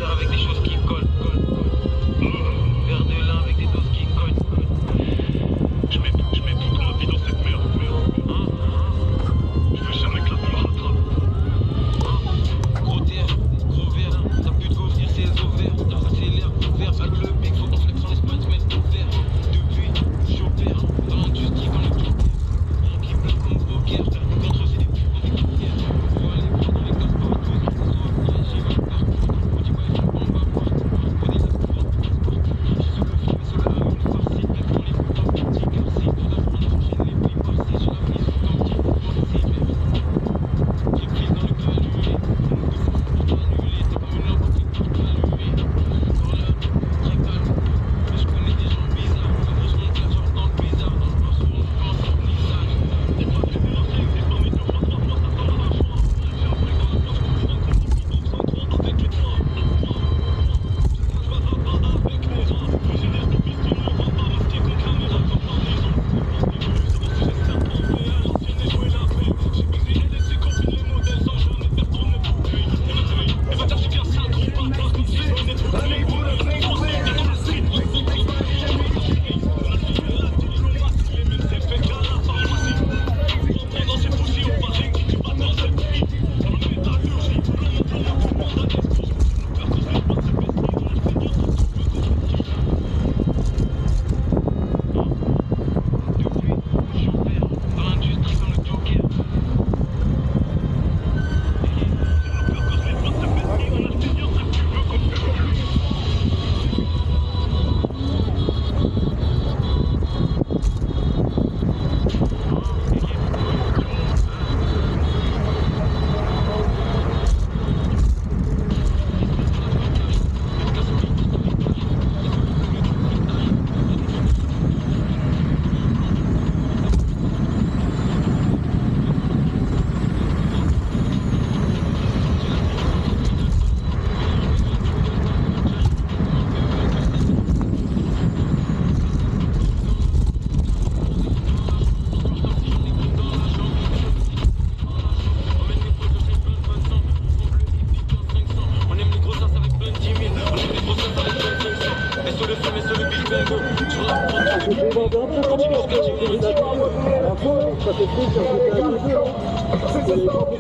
avec des choses qui collent. Verre de lin avec des doses qui cognent. Je mets toute ma vie dans cette merde. Je veux jamais que la vie me rattrape. Gros terre, gros verre, t'as plus de go venir, c'est les ovaires. Accélère, vert, avec le bec, faut qu'on flex en Espagne, se mettre ouvert. Depuis, j'opère, dans l'industrie comme le joker. On qui bloque comme poker, contre c'est des petits on est coquères. Faut aller voir dans les gosses partout, que ce soit bien, j'y vais partout. On dit pas, il faut pas, on va partout. On dit ça pour voir, je suis le film, sur la une farcie, mettre dans les coups comme petit garci. Tout d'abord, on enchaîne les plis par-ci, sur la mise, comme petit coup de farci, j'ai pris dans le calumet, pour t'annuler, t'es comme une lampe qui peut t'allumer. Encore là, j'ai calme, mais je connais des gens bizarres. Je monte la genre dans le bizarre, dans le bas sur une planche, sur Nissan. T'es pas fédération, t'es pas mes deux fois, trois fois, ça parle à la joie. J'ai appris dans la place qu'on prend comme une bidon 33 avec les doigts. Je vais rabat avec mes rats, fusionnaire de pistonnement, paparazzi comme caméra, comme parlisan. C'est le serpent VL, l'ancienne écho et la paix. J'ai baisé elle et ses copines, les modèles sans jamais faire tourner pour lui. Elle va dire j'ai qu'un sale gros bâtard, comme si je venais de trouver les bonheurs. On se met dans la street, on se met dans la street. On a suivi la diplomatie, les mêmes effets qu'à la pharmacie. Pendant ces fousilles au Paris, tu vas dans cette vie. Dans la métallurgie, plomo, tout le monde a des cours. Le père cause les potes, c'est bestiaux, on a le seigneur, on trouve le compétit. Depuis, j'opère, dans l'industrie comme le joker. Le père cause les potes, c'est bestiaux, on a le seigneur, c'est plus peu comme plus. On aime les grosses as avec plein de 10 000. On aime les grosses as avec plein de 500. Et sur le feu, mais sur le Big Bingo. Sur la prod, sur le Big Bingo. Continue, continue, continue.